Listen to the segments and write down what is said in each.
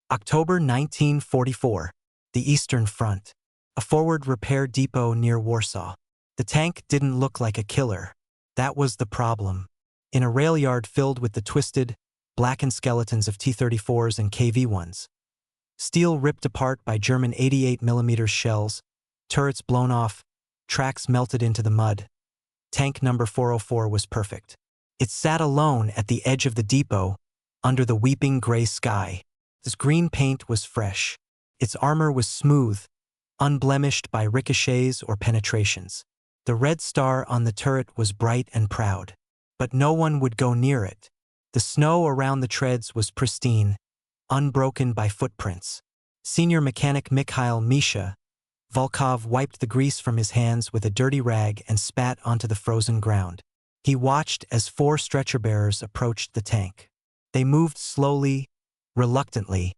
October 1944. The Eastern Front. A forward repair depot near Warsaw. The tank didn't look like a killer. That was the problem. In a rail yard filled with the twisted, blackened skeletons of T-34s and KV-1s. Steel ripped apart by German 88mm shells, turrets blown off, tracks melted into the mud. Tank number 404 was perfect. It sat alone at the edge of the depot, under the weeping gray sky. Its green paint was fresh. Its armor was smooth, unblemished by ricochets or penetrations. The red star on the turret was bright and proud. But no one would go near it. The snow around the treads was pristine, unbroken by footprints. Senior mechanic Mikhail Misha Volkov wiped the grease from his hands with a dirty rag and spat onto the frozen ground. He watched as 4 stretcher-bearers approached the tank. They moved slowly, reluctantly,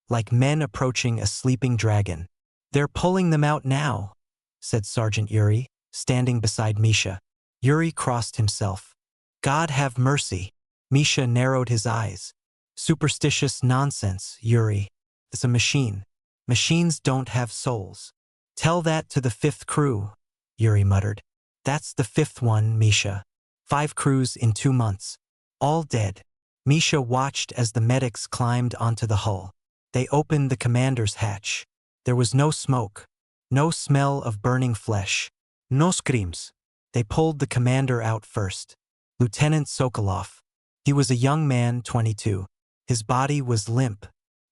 like men approaching a sleeping dragon. "They're pulling them out now," said Sergeant Yuri, standing beside Misha. Yuri crossed himself. "God have mercy." Misha narrowed his eyes. "Superstitious nonsense, Yuri. It's a machine. Machines don't have souls." "Tell that to the 5th crew," Yuri muttered. "That's the 5th one, Misha. 5 crews in 2 months. All dead." Misha watched as the medics climbed onto the hull. They opened the commander's hatch. There was no smoke, no smell of burning flesh, no screams. They pulled the commander out first. Lieutenant Sokolov. He was a young man, 22. His body was limp.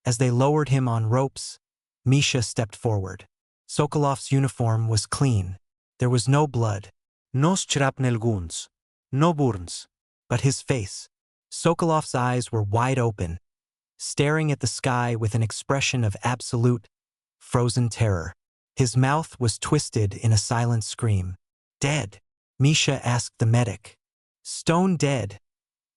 As they lowered him on ropes, Misha stepped forward. Sokolov's uniform was clean. There was no blood, no shrapnel wounds, no burns. But his face. Sokolov's eyes were wide open, staring at the sky with an expression of absolute, frozen terror. His mouth was twisted in a silent scream. "Dead?" Misha asked the medic. "Stone dead,"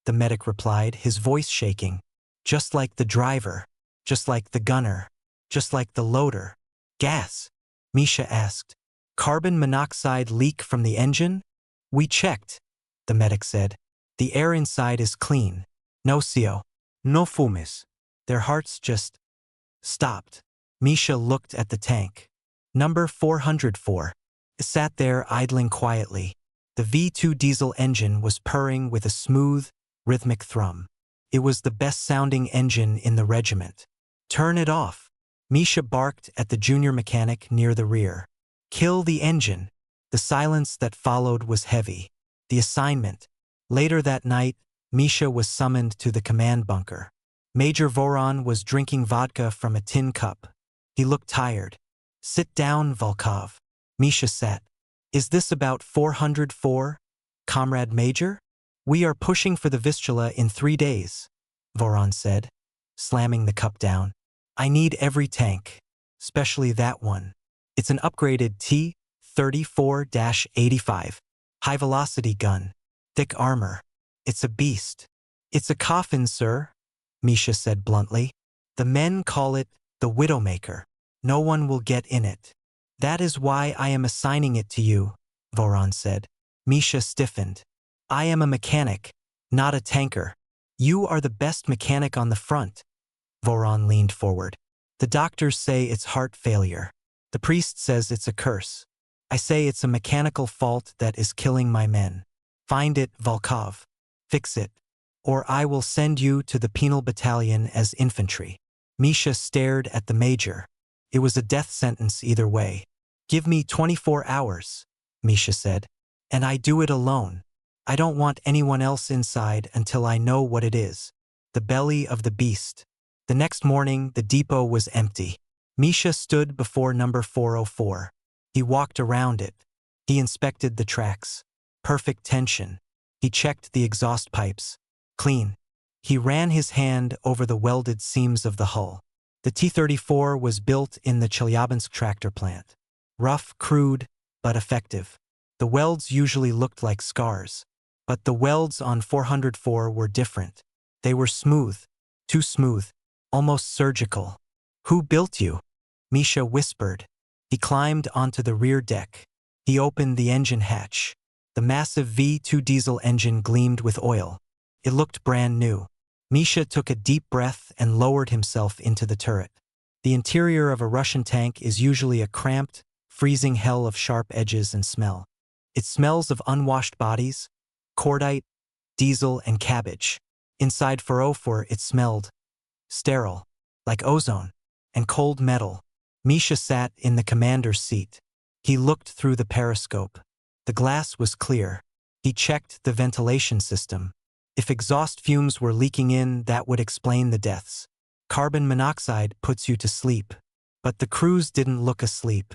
the medic replied, his voice shaking. "Just like the driver, just like the gunner, just like the loader." "Gas?" Misha asked. "Carbon monoxide leak from the engine?" "We checked," the medic said. "The air inside is clean. No CO. No fumes." Their hearts just stopped. Misha looked at the tank. Number 404. It sat there idling quietly. The V2 diesel engine was purring with a smooth, rhythmic thrum. It was the best-sounding engine in the regiment. "Turn it off," Misha barked at the junior mechanic near the rear. "Kill the engine." The silence that followed was heavy. The assignment. Later that night, Misha was summoned to the command bunker. Major Voron was drinking vodka from a tin cup. He looked tired. "Sit down, Volkov." Misha sat. "Is this about 404, Comrade Major?" "We are pushing for the Vistula in 3 days," Voron said, slamming the cup down. "I need every tank, especially that one. It's an upgraded T-34-85, high-velocity gun, thick armor. It's a beast." "It's a coffin, sir," Misha said bluntly. "The men call it the Widowmaker. No one will get in it." "That is why I am assigning it to you," Voron said. Misha stiffened. "I am a mechanic, not a tanker. You are the best mechanic on the front." Voron leaned forward. "The doctors say it's heart failure. The priest says it's a curse. I say it's a mechanical fault that is killing my men. Find it, Volkov. Fix it, or I will send you to the penal battalion as infantry." Misha stared at the major. It was a death sentence either way. "Give me 24 hours, Misha said, "and I do it alone. I don't want anyone else inside until I know what it is." The belly of the beast. The next morning, the depot was empty. Misha stood before number 404. He walked around it. He inspected the tracks. Perfect tension. He checked the exhaust pipes. Clean. He ran his hand over the welded seams of the hull. The T-34 was built in the Chelyabinsk tractor plant. Rough, crude, but effective. The welds usually looked like scars. But the welds on 404 were different. They were smooth. Too smooth. Almost surgical. "Who built you?" Misha whispered. He climbed onto the rear deck. He opened the engine hatch. The massive V2 diesel engine gleamed with oil. It looked brand new. Misha took a deep breath and lowered himself into the turret. The interior of a Russian tank is usually a cramped, freezing hell of sharp edges and smell. It smells of unwashed bodies, cordite, diesel, and cabbage. Inside 404 it smelled sterile, like ozone, and cold metal. Misha sat in the commander's seat. He looked through the periscope. The glass was clear. He checked the ventilation system. If exhaust fumes were leaking in, that would explain the deaths. Carbon monoxide puts you to sleep. But the crews didn't look asleep.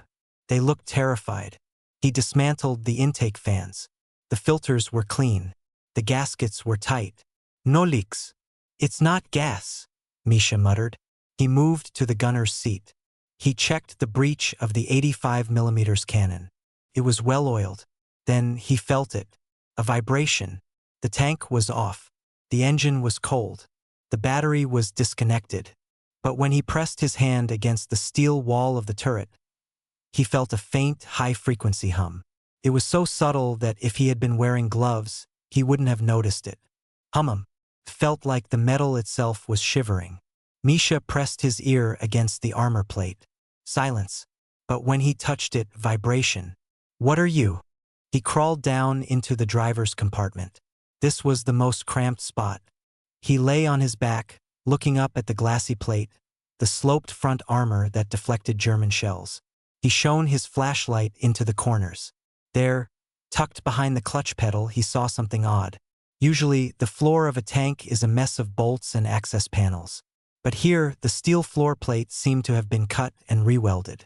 They looked terrified. He dismantled the intake fans. The filters were clean. The gaskets were tight. No leaks. It's not gas, Misha muttered. He moved to the gunner's seat. He checked the breech of the 85mm cannon. It was well-oiled. Then he felt it. A vibration. The tank was off. The engine was cold. The battery was disconnected. But when he pressed his hand against the steel wall of the turret, he felt a faint, high-frequency hum. It was so subtle that if he had been wearing gloves, he wouldn't have noticed it. Hum felt like the metal itself was shivering. Misha pressed his ear against the armor plate. Silence. But when he touched it, vibration. What are you? He crawled down into the driver's compartment. This was the most cramped spot. He lay on his back, looking up at the glassy plate, the sloped front armor that deflected German shells. He shone his flashlight into the corners. There, tucked behind the clutch pedal, he saw something odd. Usually, the floor of a tank is a mess of bolts and access panels. But here, the steel floor plate seemed to have been cut and rewelded.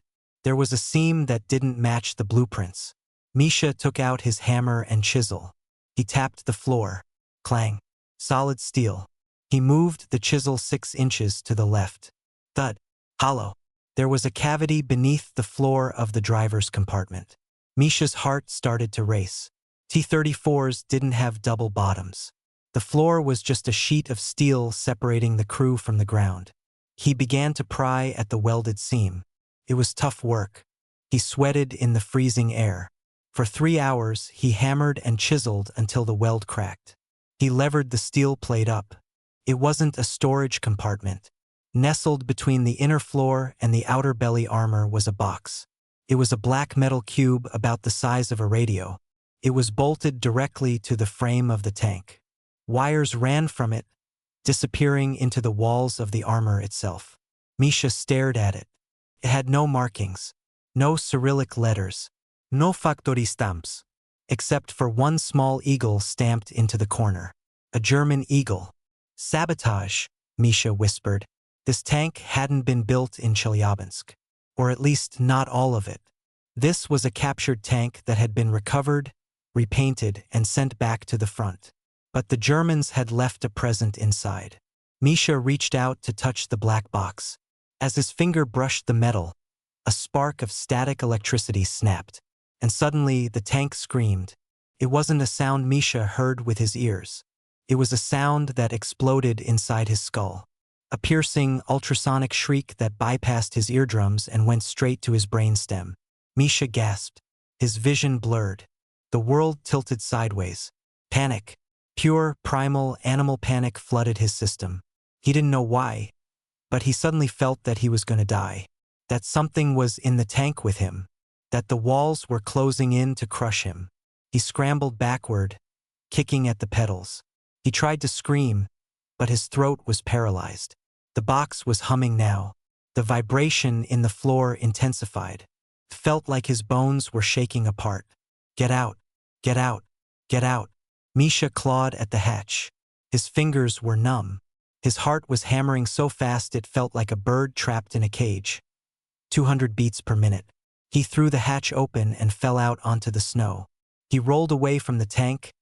There was a seam that didn't match the blueprints. Misha took out his hammer and chisel. He tapped the floor. Clang. Solid steel. He moved the chisel 6 inches to the left. Thud. Hollow. There was a cavity beneath the floor of the driver's compartment. Misha's heart started to race. T-34s didn't have double bottoms. The floor was just a sheet of steel separating the crew from the ground. He began to pry at the welded seam. It was tough work. He sweated in the freezing air. For 3 hours, he hammered and chiseled until the weld cracked. He levered the steel plate up. It wasn't a storage compartment. Nestled between the inner floor and the outer belly armor was a box. It was a black metal cube about the size of a radio. It was bolted directly to the frame of the tank. Wires ran from it, disappearing into the walls of the armor itself. Misha stared at it. It had no markings, no Cyrillic letters, no factory stamps, except for one small eagle stamped into the corner. A German eagle. Sabotage, Misha whispered. This tank hadn't been built in Chelyabinsk, or at least not all of it. This was a captured tank that had been recovered, repainted, and sent back to the front. But the Germans had left a present inside. Misha reached out to touch the black box. As his finger brushed the metal, a spark of static electricity snapped, and suddenly the tank screamed. It wasn't a sound Misha heard with his ears. It was a sound that exploded inside his skull. A piercing, ultrasonic shriek that bypassed his eardrums and went straight to his brainstem. Misha gasped. His vision blurred. The world tilted sideways. Panic. Pure, primal, animal panic flooded his system. He didn't know why, but he suddenly felt that he was going to die. That something was in the tank with him. That the walls were closing in to crush him. He scrambled backward, kicking at the pedals. He tried to scream, but his throat was paralyzed. The box was humming now. The vibration in the floor intensified. Felt like his bones were shaking apart. Get out, get out, get out. Misha clawed at the hatch. His fingers were numb. His heart was hammering so fast it felt like a bird trapped in a cage. 200 beats per minute. He threw the hatch open and fell out onto the snow. He rolled away from the tank,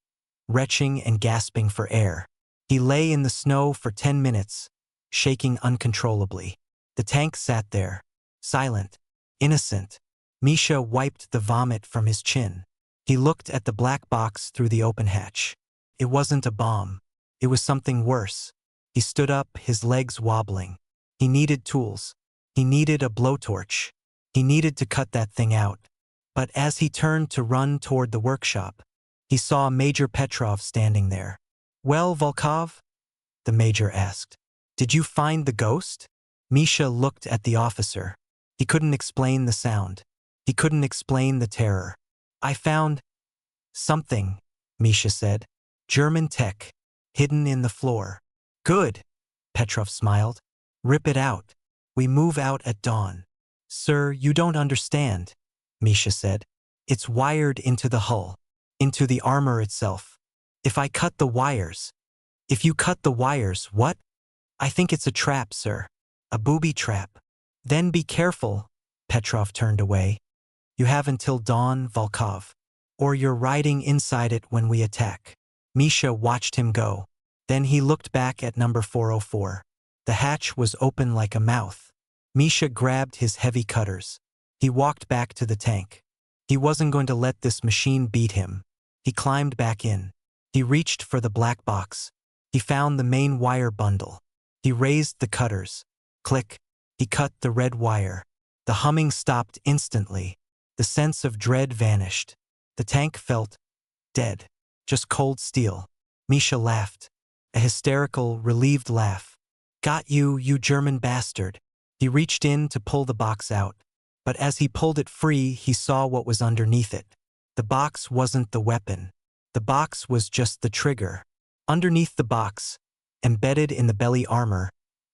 retching and gasping for air. He lay in the snow for 10 minutes, shaking uncontrollably. The tank sat there, silent, innocent. Misha wiped the vomit from his chin. He looked at the black box through the open hatch. It wasn't a bomb. It was something worse. He stood up, his legs wobbling. He needed tools. He needed a blowtorch. He needed to cut that thing out. But as he turned to run toward the workshop, he saw Major Petrov standing there. "Well, Volkov?" the major asked. Did you find the ghost? Misha looked at the officer. He couldn't explain the sound. He couldn't explain the terror. I found something, Misha said. German tech, hidden in the floor. Good, Petrov smiled. Rip it out. We move out at dawn. Sir, you don't understand, Misha said. It's wired into the hull, into the armor itself. If I cut the wires. If you cut the wires, what? I think it's a trap, sir. A booby trap. Then be careful. Petrov turned away. You have until dawn, Volkov. Or you're riding inside it when we attack. Misha watched him go. Then he looked back at number 404. The hatch was open like a mouth. Misha grabbed his heavy cutters. He walked back to the tank. He wasn't going to let this machine beat him. He climbed back in. He reached for the black box. He found the main wire bundle. He raised the cutters. Click. He cut the red wire. The humming stopped instantly. The sense of dread vanished. The tank felt dead. Just cold steel. Misha laughed. A hysterical, relieved laugh. Got you, you German bastard. He reached in to pull the box out. But as he pulled it free, he saw what was underneath it. The box wasn't the weapon. The box was just the trigger. Underneath the box, embedded in the belly armor,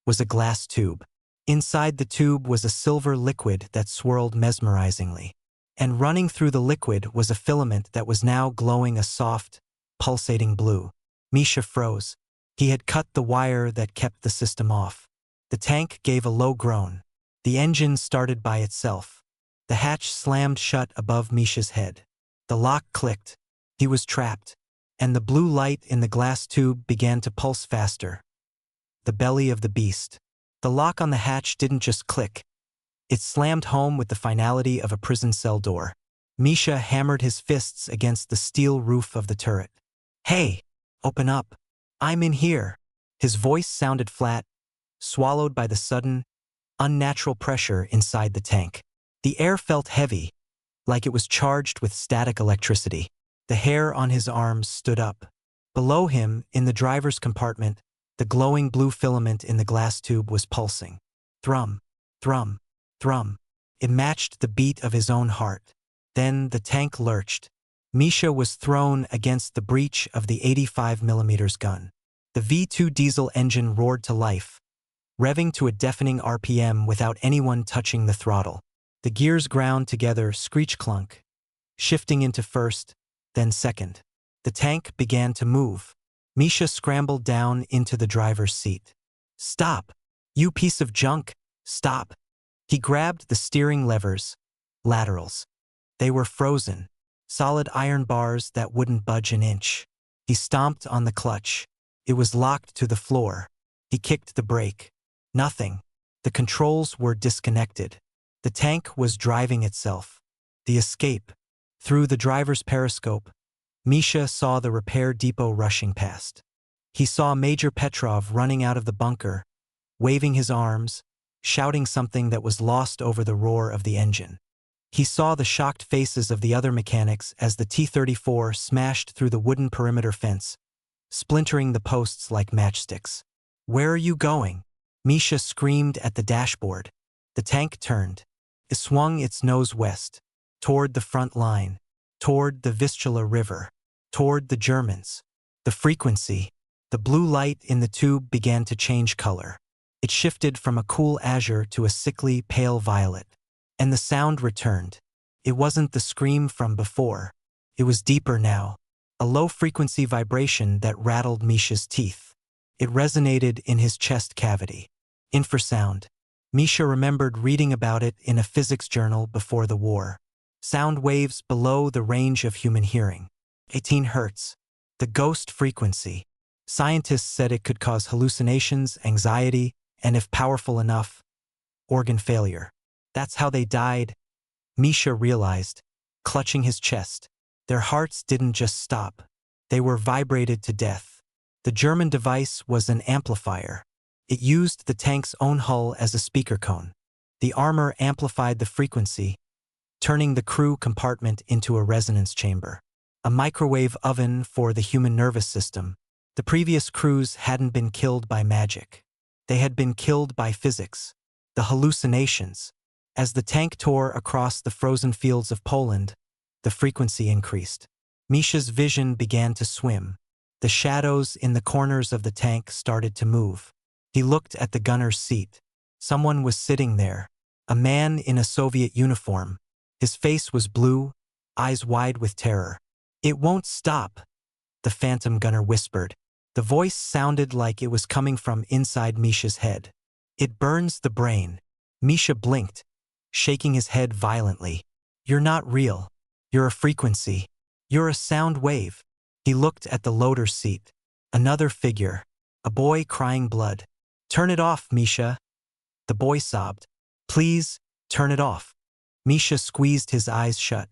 was a glass tube. Inside the tube was a silver liquid that swirled mesmerizingly. And running through the liquid was a filament that was now glowing a soft, pulsating blue. Misha froze. He had cut the wire that kept the system off. The tank gave a low groan. The engine started by itself. The hatch slammed shut above Misha's head. The lock clicked. He was trapped. And the blue light in the glass tube began to pulse faster. The belly of the beast. The lock on the hatch didn't just click. It slammed home with the finality of a prison cell door. Misha hammered his fists against the steel roof of the turret. Hey, open up. I'm in here. His voice sounded flat, swallowed by the sudden, unnatural pressure inside the tank. The air felt heavy, like it was charged with static electricity. The hair on his arms stood up. Below him, in the driver's compartment, the glowing blue filament in the glass tube was pulsing. Thrum, thrum, thrum. It matched the beat of his own heart. Then the tank lurched. Misha was thrown against the breech of the 85mm gun. The V2 diesel engine roared to life, revving to a deafening RPM without anyone touching the throttle. The gears ground together, screech-clunk, shifting into first, then second. The tank began to move. Misha scrambled down into the driver's seat. Stop! You piece of junk! Stop! He grabbed the steering levers, laterals. They were frozen, solid iron bars that wouldn't budge an inch. He stomped on the clutch. It was locked to the floor. He kicked the brake. Nothing. The controls were disconnected. The tank was driving itself. The escape. Through the driver's periscope, Misha saw the repair depot rushing past. He saw Major Petrov running out of the bunker, waving his arms, shouting something that was lost over the roar of the engine. He saw the shocked faces of the other mechanics as the T-34 smashed through the wooden perimeter fence, splintering the posts like matchsticks. Where are you going? Misha screamed at the dashboard. The tank turned. It swung its nose west, toward the front line, toward the Vistula River, toward the Germans. The frequency, the blue light in the tube began to change color. It shifted from a cool azure to a sickly, pale violet. And the sound returned. It wasn't the scream from before. It was deeper now, a low-frequency vibration that rattled Misha's teeth. It resonated in his chest cavity. Infrasound. Misha remembered reading about it in a physics journal before the war. Sound waves below the range of human hearing. 18 hertz. The ghost frequency. Scientists said it could cause hallucinations, anxiety, and if powerful enough, organ failure. That's how they died, Misha realized, clutching his chest. Their hearts didn't just stop. They were vibrated to death. The German device was an amplifier. It used the tank's own hull as a speaker cone. The armor amplified the frequency, turning the crew compartment into a resonance chamber. A microwave oven for the human nervous system. The previous crews hadn't been killed by magic. They had been killed by physics, the hallucinations. As the tank tore across the frozen fields of Poland, the frequency increased. Misha's vision began to swim. The shadows in the corners of the tank started to move. He looked at the gunner's seat. Someone was sitting there, a man in a Soviet uniform. His face was blue, eyes wide with terror. "It won't stop," the phantom gunner whispered. The voice sounded like it was coming from inside Misha's head. "It burns the brain." Misha blinked, shaking his head violently. "You're not real. You're a frequency. You're a sound wave." He looked at the loader's seat. Another figure, a boy crying blood. "Turn it off, Misha." The boy sobbed. "Please, turn it off." Misha squeezed his eyes shut.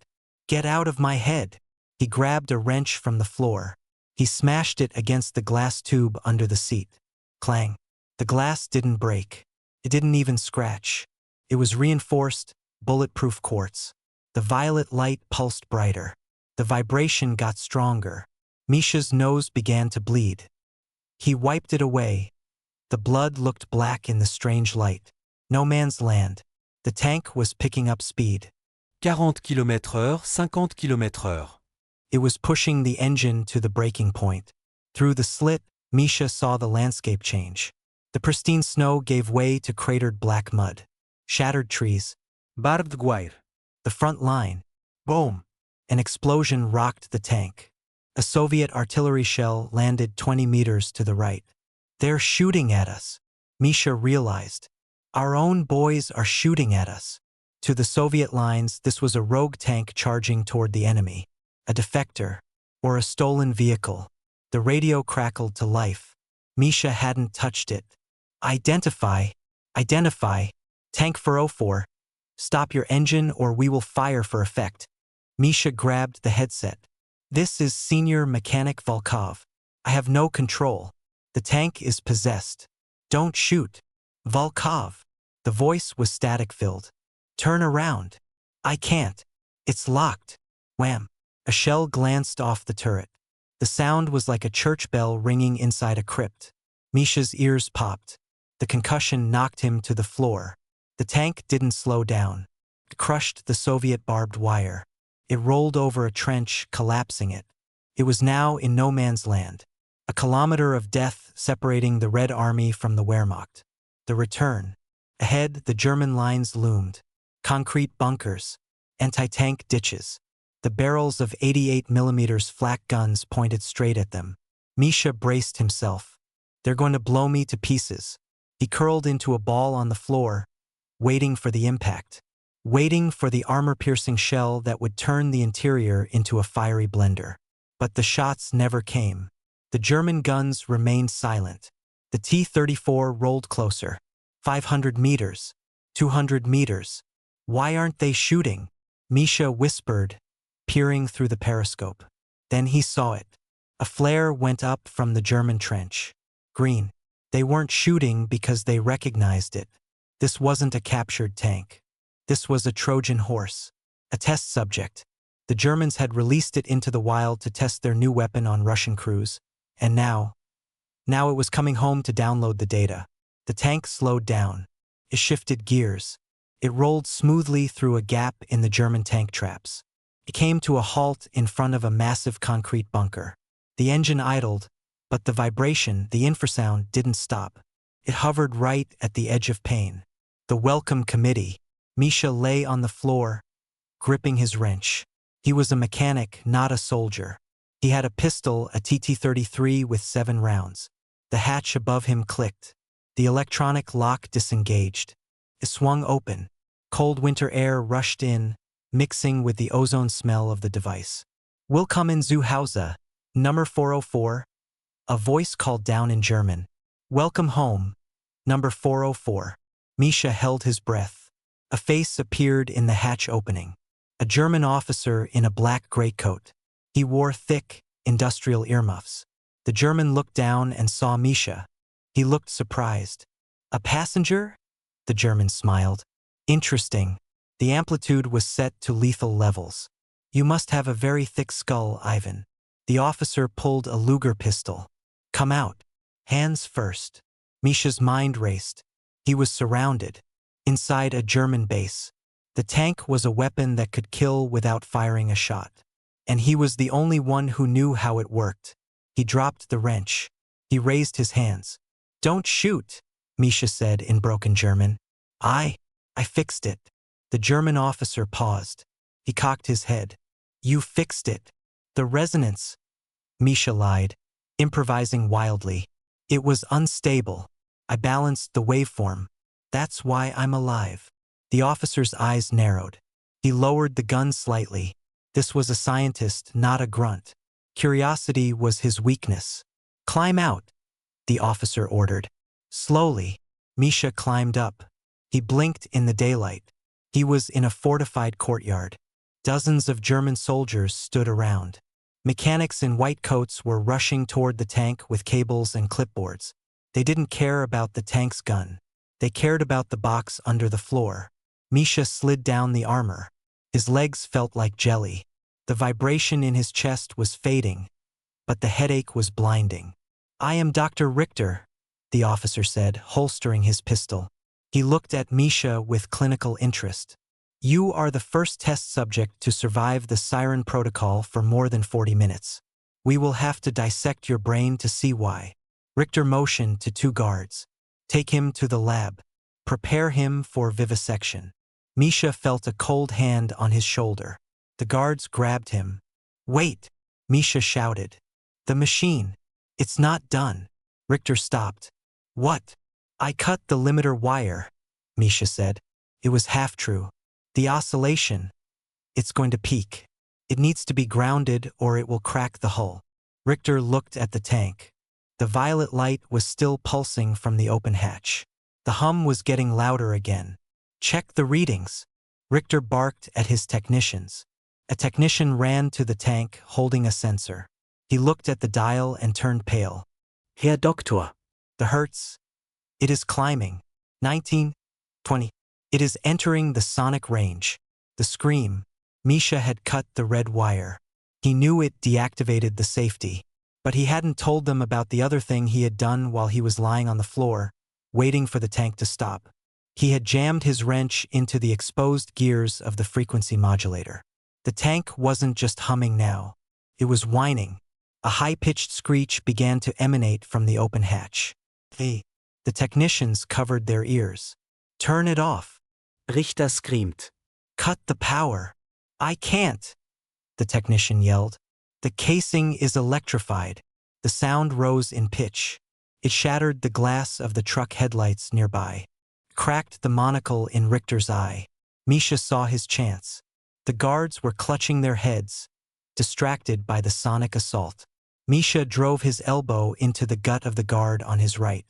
"Get out of my head." He grabbed a wrench from the floor. He smashed it against the glass tube under the seat. Clang. The glass didn't break. It didn't even scratch. It was reinforced, bulletproof quartz. The violet light pulsed brighter. The vibration got stronger. Misha's nose began to bleed. He wiped it away. The blood looked black in the strange light. No man's land. The tank was picking up speed. 40 km/h, 50 km/h. It was pushing the engine to the breaking point. Through the slit, Misha saw the landscape change. The pristine snow gave way to cratered black mud. Shattered trees. Barbed wire. The front line. Boom. An explosion rocked the tank. A Soviet artillery shell landed 20 meters to the right. "They're shooting at us," Misha realized. "Our own boys are shooting at us." To the Soviet lines, this was a rogue tank charging toward the enemy. A defector, or a stolen vehicle. The radio crackled to life. Misha hadn't touched it. Identify. Tank 404. Stop your engine or we will fire for effect." Misha grabbed the headset. "This is Senior Mechanic Volkov. I have no control. The tank is possessed. Don't shoot. Volkov." The voice was static-filled. "Turn around." "I can't. It's locked." Wham! A shell glanced off the turret. The sound was like a church bell ringing inside a crypt. Misha's ears popped. The concussion knocked him to the floor. The tank didn't slow down. It crushed the Soviet barbed wire. It rolled over a trench, collapsing it. It was now in no man's land. A kilometer of death separating the Red Army from the Wehrmacht. The return. Ahead, the German lines loomed. Concrete bunkers. Anti-tank ditches. The barrels of 88mm flak guns pointed straight at them. Misha braced himself. "They're going to blow me to pieces." He curled into a ball on the floor, waiting for the impact. Waiting for the armor-piercing shell that would turn the interior into a fiery blender. But the shots never came. The German guns remained silent. The T-34 rolled closer. 500 meters. 200 meters. "Why aren't they shooting?" Misha whispered, peering through the periscope. Then he saw it. A flare went up from the German trench. Green. They weren't shooting because they recognized it. This wasn't a captured tank. This was a Trojan horse. A test subject. The Germans had released it into the wild to test their new weapon on Russian crews. And now it was coming home to download the data. The tank slowed down. It shifted gears. It rolled smoothly through a gap in the German tank traps. It came to a halt in front of a massive concrete bunker. The engine idled, but the vibration, the infrasound, didn't stop. It hovered right at the edge of pain. The welcome committee. Misha lay on the floor, gripping his wrench. He was a mechanic, not a soldier. He had a pistol, a TT-33 with 7 rounds. The hatch above him clicked. The electronic lock disengaged. It swung open. Cold winter air rushed in, mixing with the ozone smell of the device. "Willkommen zu Hause, number 404. A voice called down in German. "Welcome home, number 404. Misha held his breath. A face appeared in the hatch opening. A German officer in a black greatcoat. He wore thick, industrial earmuffs. The German looked down and saw Misha. He looked surprised. "A passenger?" The German smiled. "Interesting." The amplitude was set to lethal levels. "You must have a very thick skull, Ivan." The officer pulled a Luger pistol. Come out. Hands first. Misha's mind raced. He was surrounded. Inside a German base. The tank was a weapon that could kill without firing a shot. And he was the only one who knew how it worked. He dropped the wrench. He raised his hands. Don't shoot, Misha said in broken German. I fixed it. The German officer paused. He cocked his head. You fixed it. The resonance. Misha lied, improvising wildly. It was unstable. I balanced the waveform. That's why I'm alive. The officer's eyes narrowed. He lowered the gun slightly. This was a scientist, not a grunt. Curiosity was his weakness. Climb out, the officer ordered. Slowly, Misha climbed up. He blinked in the daylight. He was in a fortified courtyard. Dozens of German soldiers stood around. Mechanics in white coats were rushing toward the tank with cables and clipboards. They didn't care about the tank's gun. They cared about the box under the floor. Misha slid down the armor. His legs felt like jelly. The vibration in his chest was fading, but the headache was blinding. I am Dr. Richter, the officer said, holstering his pistol. He looked at Misha with clinical interest. You are the first test subject to survive the siren protocol for more than 40 minutes. We will have to dissect your brain to see why. Richter motioned to two guards. Take him to the lab. Prepare him for vivisection. Misha felt a cold hand on his shoulder. The guards grabbed him. Wait, Misha shouted. The machine. It's not done. Richter stopped. What? I cut the limiter wire, Misha said. It was half true. The oscillation. It's going to peak. It needs to be grounded or it will crack the hull. Richter looked at the tank. The violet light was still pulsing from the open hatch. The hum was getting louder again. Check the readings. Richter barked at his technicians. A technician ran to the tank holding a sensor. He looked at the dial and turned pale. Herr Doktor. The Hertz. It is climbing. 19, 20. It is entering the sonic range. The scream. Misha had cut the red wire. He knew it deactivated the safety. But he hadn't told them about the other thing he had done while he was lying on the floor, waiting for the tank to stop. He had jammed his wrench into the exposed gears of the frequency modulator. The tank wasn't just humming now. It was whining. A high-pitched screech began to emanate from the open hatch. The technicians covered their ears. Turn it off. Richter screamed. Cut the power. I can't, the technician yelled. The casing is electrified. The sound rose in pitch. It shattered the glass of the truck headlights nearby. Cracked the monocle in Richter's eye. Misha saw his chance. The guards were clutching their heads, distracted by the sonic assault. Misha drove his elbow into the gut of the guard on his right.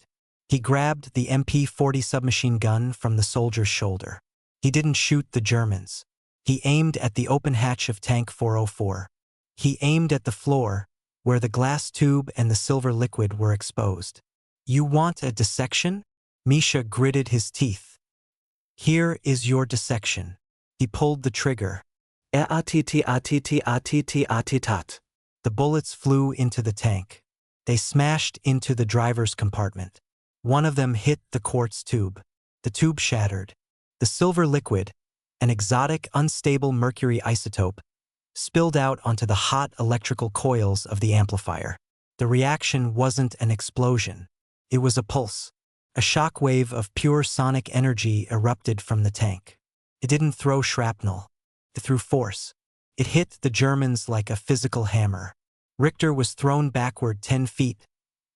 He grabbed the MP-40 submachine gun from the soldier's shoulder. He didn't shoot the Germans. He aimed at the open hatch of Tank 404. He aimed at the floor, where the glass tube and the silver liquid were exposed. You want a dissection? Misha gritted his teeth. Here is your dissection. He pulled the trigger. RATTATTATTAT. The bullets flew into the tank. They smashed into the driver's compartment. One of them hit the quartz tube. The tube shattered. The silver liquid, an exotic, unstable mercury isotope, spilled out onto the hot electrical coils of the amplifier. The reaction wasn't an explosion. It was a pulse. A shock wave of pure sonic energy erupted from the tank. It didn't throw shrapnel. It threw force. It hit the Germans like a physical hammer. Richter was thrown backward 10 feet,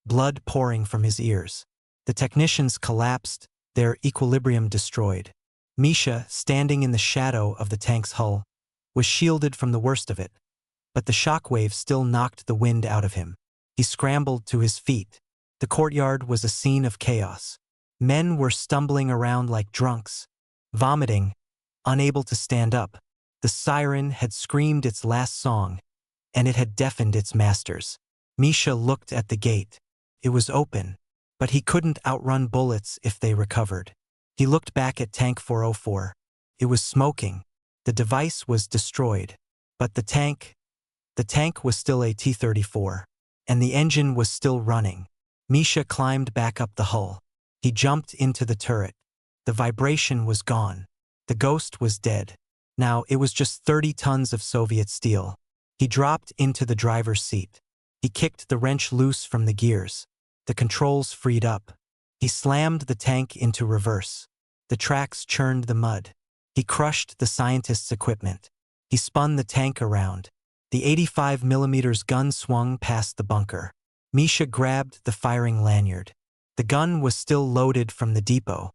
blood pouring from his ears. The technicians collapsed, their equilibrium destroyed. Misha, standing in the shadow of the tank's hull, was shielded from the worst of it, but the shockwave still knocked the wind out of him. He scrambled to his feet. The courtyard was a scene of chaos. Men were stumbling around like drunks, vomiting, unable to stand up. The siren had screamed its last song, and it had deafened its masters. Misha looked at the gate. It was open, but he couldn't outrun bullets if they recovered. He looked back at Tank 404. It was smoking. The device was destroyed, but the tank was still a T-34. and the engine was still running. Misha climbed back up the hull. He jumped into the turret. The vibration was gone. The ghost was dead. Now it was just 30 tons of Soviet steel. He dropped into the driver's seat. He kicked the wrench loose from the gears. The controls freed up. He slammed the tank into reverse. The tracks churned the mud. He crushed the scientist's equipment. He spun the tank around. The 85mm gun swung past the bunker. Misha grabbed the firing lanyard. The gun was still loaded from the depot.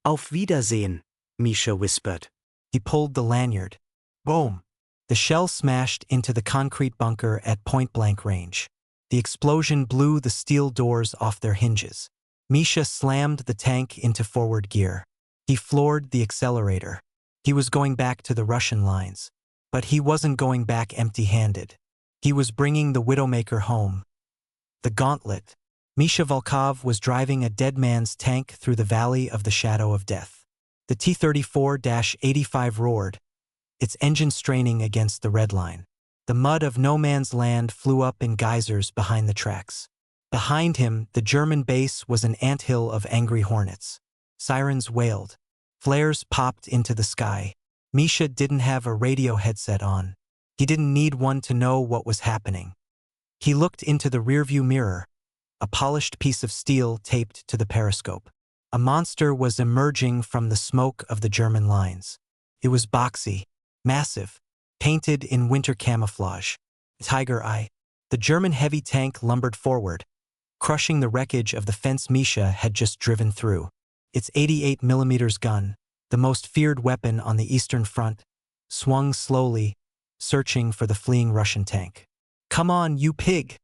Auf Wiedersehen, Misha whispered. He pulled the lanyard. Boom! The shell smashed into the concrete bunker at point-blank range. The explosion blew the steel doors off their hinges. Misha slammed the tank into forward gear. He floored the accelerator. He was going back to the Russian lines. But he wasn't going back empty-handed. He was bringing the Widowmaker home. The Gauntlet. Misha Volkov was driving a dead man's tank through the valley of the shadow of death. The T-34-85 roared, its engine straining against the red line. The mud of no man's land flew up in geysers behind the tracks. Behind him, the German base was an anthill of angry hornets. Sirens wailed. Flares popped into the sky. Misha didn't have a radio headset on. He didn't need one to know what was happening. He looked into the rearview mirror, a polished piece of steel taped to the periscope. A monster was emerging from the smoke of the German lines. It was boxy, massive, painted in winter camouflage. Tiger Eye. The German heavy tank lumbered forward, crushing the wreckage of the fence Misha had just driven through. Its 88mm gun, the most feared weapon on the Eastern Front, swung slowly, searching for the fleeing Russian tank. "Come on, you pig!"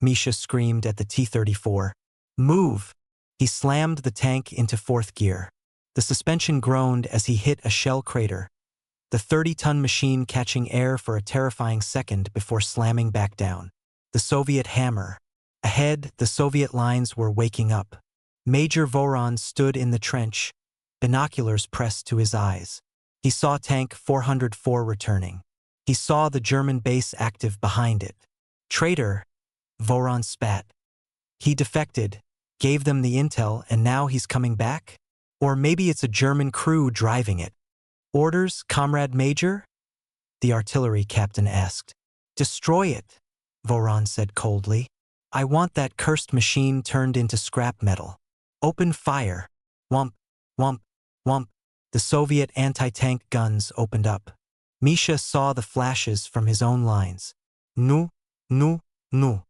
Misha screamed at the T-34. "Move!" He slammed the tank into fourth gear. The suspension groaned as he hit a shell crater, the 30-ton machine catching air for a terrifying second before slamming back down. The Soviet hammer. Ahead, the Soviet lines were waking up. Major Voron stood in the trench, binoculars pressed to his eyes. He saw Tank 404 returning. He saw the German base active behind it. "Traitor," Voron spat. "He defected, gave them the intel, and now he's coming back? Or maybe it's a German crew driving it." "Orders, Comrade Major?" the artillery captain asked. "Destroy it," Voron said coldly. "I want that cursed machine turned into scrap metal. Open fire." Whomp, whomp, whomp. The Soviet anti-tank guns opened up. Misha saw the flashes from his own lines. "Nu, nu, nu."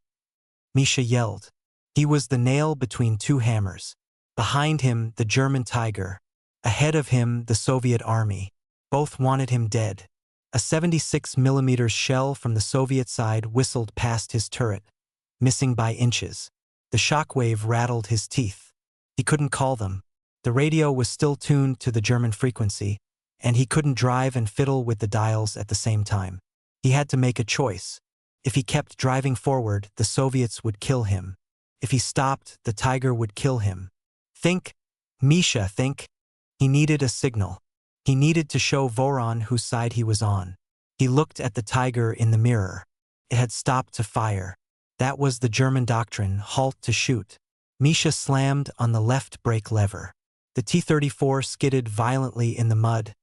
Misha yelled. He was the nail between two hammers. Behind him, the German Tiger. Ahead of him, the Soviet army. Both wanted him dead. A 76mm shell from the Soviet side whistled past his turret, missing by inches. The shockwave rattled his teeth. He couldn't call them. The radio was still tuned to the German frequency, and he couldn't drive and fiddle with the dials at the same time. He had to make a choice. If he kept driving forward, the Soviets would kill him. If he stopped, the Tiger would kill him. Think, Misha, think. He needed a signal. He needed to show Voron whose side he was on. He looked at the Tiger in the mirror. It had stopped to fire. That was the German doctrine, halt to shoot. Misha slammed on the left brake lever. The T-34 skidded violently in the mud,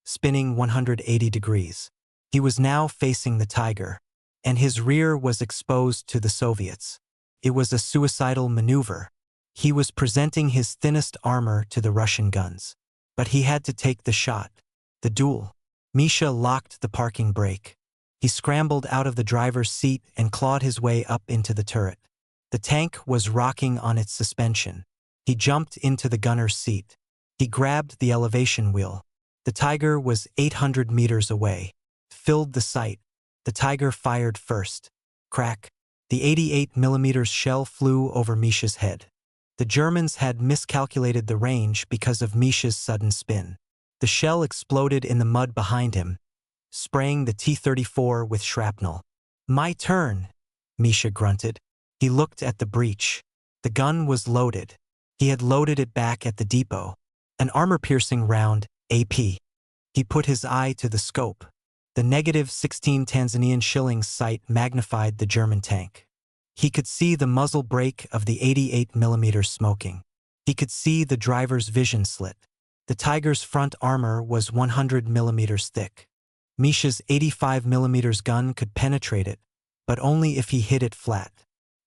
spinning 180 degrees. He was now facing the Tiger, and his rear was exposed to the Soviets. It was a suicidal maneuver. He was presenting his thinnest armor to the Russian guns. But he had to take the shot. The duel. Misha locked the parking brake. He scrambled out of the driver's seat and clawed his way up into the turret. The tank was rocking on its suspension. He jumped into the gunner's seat. He grabbed the elevation wheel. The Tiger was 800 meters away. Filled the sight. The Tiger fired first. Crack. The 88mm shell flew over Misha's head. The Germans had miscalculated the range because of Misha's sudden spin. The shell exploded in the mud behind him, spraying the T-34 with shrapnel. "My turn," Misha grunted. He looked at the breech. The gun was loaded. He had loaded it back at the depot. An armor-piercing round, AP. He put his eye to the scope. The -16 Tanzanian shillings sight magnified the German tank. He could see the muzzle brake of the 88mm smoking. He could see the driver's vision slit. The Tiger's front armor was 100mm thick. Misha's 85mm gun could penetrate it, but only if he hit it flat.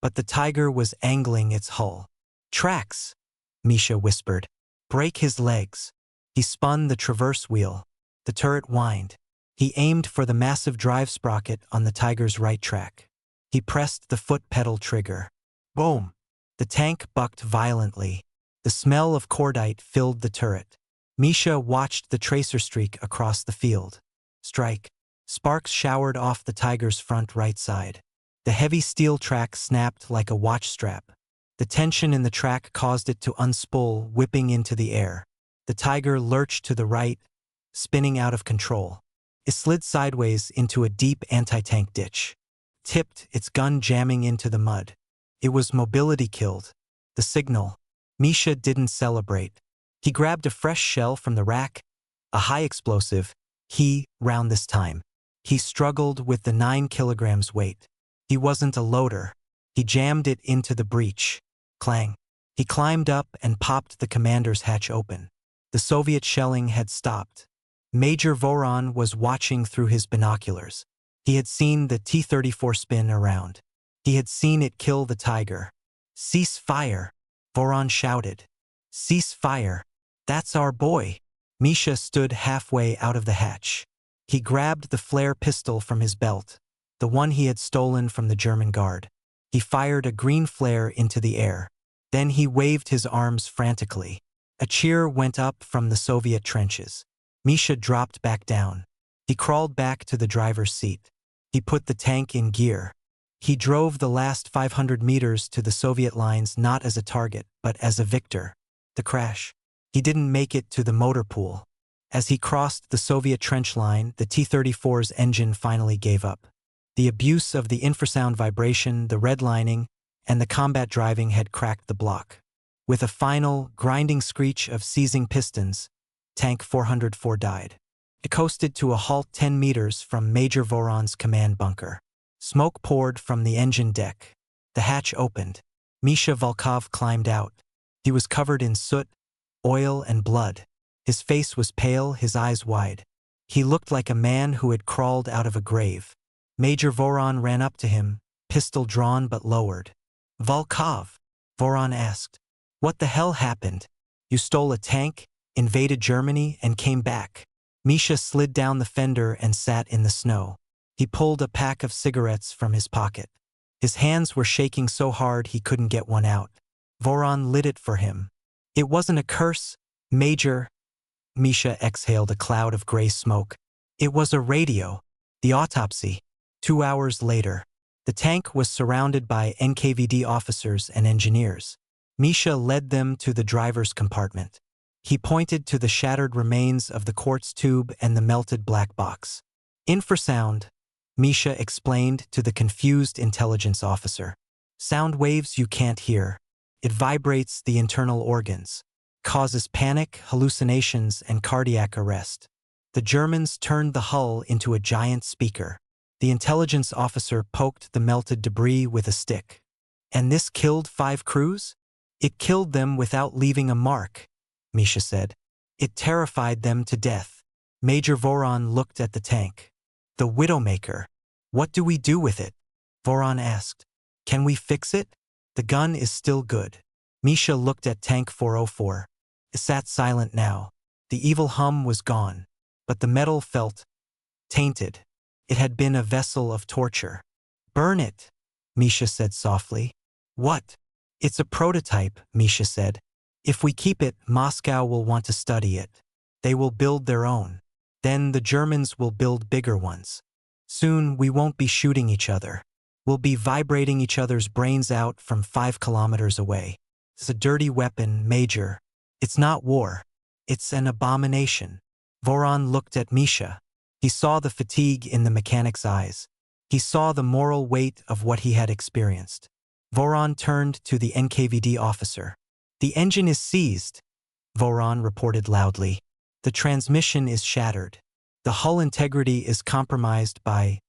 But the Tiger was angling its hull. "Tracks," Misha whispered. "Break his legs." He spun the traverse wheel. The turret whined. He aimed for the massive drive sprocket on the Tiger's right track. He pressed the foot pedal trigger. Boom! The tank bucked violently. The smell of cordite filled the turret. Misha watched the tracer streak across the field. Strike. Sparks showered off the Tiger's front right side. The heavy steel track snapped like a watch strap. The tension in the track caused it to unspool, whipping into the air. The Tiger lurched to the right, spinning out of control. It slid sideways into a deep anti-tank ditch. Tipped, its gun jamming into the mud. It was mobility killed. The signal. Misha didn't celebrate. He grabbed a fresh shell from the rack, a high explosive. Round this time, he struggled with the 9 kilograms weight. He wasn't a loader. He jammed it into the breech. Clang. He climbed up and popped the commander's hatch open. The Soviet shelling had stopped. Major Voron was watching through his binoculars. He had seen the T-34 spin around. He had seen it kill the Tiger. "Cease fire," Voron shouted. "Cease fire. That's our boy." Misha stood halfway out of the hatch. He grabbed the flare pistol from his belt, the one he had stolen from the German guard. He fired a green flare into the air. Then he waved his arms frantically. A cheer went up from the Soviet trenches. Misha dropped back down. He crawled back to the driver's seat. He put the tank in gear. He drove the last 500 meters to the Soviet lines not as a target, but as a victor. The crash. He didn't make it to the motor pool. As he crossed the Soviet trench line, the T-34's engine finally gave up. The abuse of the infrasound vibration, the redlining, and the combat driving had cracked the block. With a final, grinding screech of seizing pistons, Tank 404 died. It coasted to a halt 10 meters from Major Voron's command bunker. Smoke poured from the engine deck. The hatch opened. Misha Volkov climbed out. He was covered in soot, oil, and blood. His face was pale, his eyes wide. He looked like a man who had crawled out of a grave. Major Voron ran up to him, pistol drawn but lowered. "Volkov," Voron asked, "what the hell happened? You stole a tank, invaded Germany, and came back." Misha slid down the fender and sat in the snow. He pulled a pack of cigarettes from his pocket. His hands were shaking so hard he couldn't get one out. Voron lit it for him. "It wasn't a curse, Major." Misha exhaled a cloud of gray smoke. "It was a radio. The autopsy." 2 hours later, the tank was surrounded by NKVD officers and engineers. Misha led them to the driver's compartment. He pointed to the shattered remains of the quartz tube and the melted black box. "Infrasound," Misha explained to the confused intelligence officer. "Sound waves you can't hear. It vibrates the internal organs, causes panic, hallucinations, and cardiac arrest." The Germans turned the hull into a giant speaker. The intelligence officer poked the melted debris with a stick. "And this killed 5 crews?" "It killed them without leaving a mark," Misha said. "It terrified them to death." Major Voron looked at the tank. "The Widowmaker. What do we do with it?" Voron asked. "Can we fix it? The gun is still good." Misha looked at Tank 404. It sat silent now. The evil hum was gone, but the metal felt tainted. It had been a vessel of torture. "Burn it," Misha said softly. "What?" "It's a prototype," Misha said. "If we keep it, Moscow will want to study it. They will build their own. Then the Germans will build bigger ones. Soon we won't be shooting each other. We'll be vibrating each other's brains out from 5 kilometers away. It's a dirty weapon, Major. It's not war. It's an abomination." Voron looked at Misha. He saw the fatigue in the mechanic's eyes. He saw the moral weight of what he had experienced. Voron turned to the NKVD officer. "The engine is seized," Voron reported loudly. "The transmission is shattered. The hull integrity is compromised by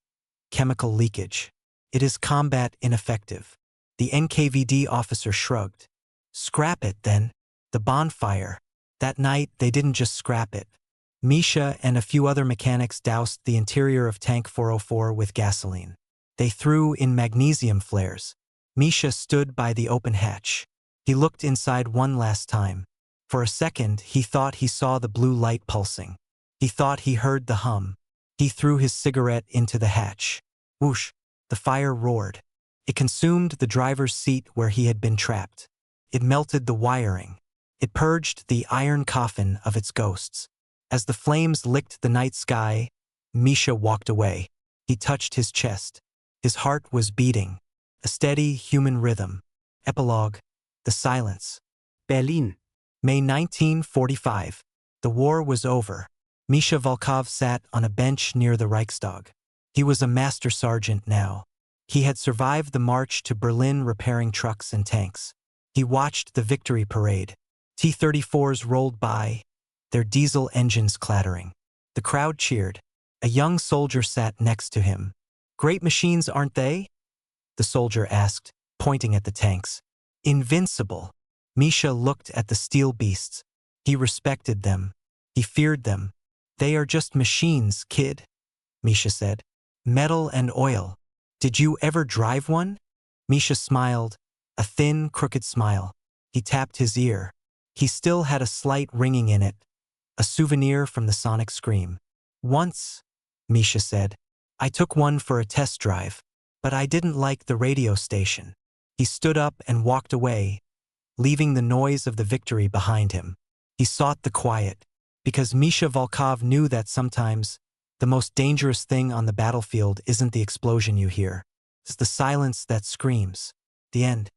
chemical leakage. It is combat ineffective." The NKVD officer shrugged. Scrap it, then. The bonfire. That night, they didn't just scrap it. Misha and a few other mechanics doused the interior of Tank 404 with gasoline. They threw in magnesium flares. Misha stood by the open hatch. He looked inside one last time. For a second, he thought he saw the blue light pulsing. He thought he heard the hum. He threw his cigarette into the hatch. Whoosh! The fire roared. It consumed the driver's seat where he had been trapped. It melted the wiring. It purged the iron coffin of its ghosts. As the flames licked the night sky, Misha walked away. He touched his chest. His heart was beating. A steady human rhythm. Epilogue. The silence. Berlin. May 1945. The war was over. Misha Volkov sat on a bench near the Reichstag. He was a master sergeant now. He had survived the march to Berlin repairing trucks and tanks. He watched the victory parade. T-34s rolled by, their diesel engines clattering. The crowd cheered. A young soldier sat next to him. Great machines, aren't they? The soldier asked, pointing at the tanks. Invincible. Misha looked at the steel beasts. He respected them. He feared them. They are just machines, kid, Misha said. Metal and oil. Did you ever drive one? Misha smiled, a thin, crooked smile. He tapped his ear. He still had a slight ringing in it, a souvenir from the sonic scream. Once, Misha said, I took one for a test drive, but I didn't like the radio station. He stood up and walked away, leaving the noise of the victory behind him. He sought the quiet, because Misha Volkov knew that sometimes the most dangerous thing on the battlefield isn't the explosion you hear. It's the silence that screams. The end.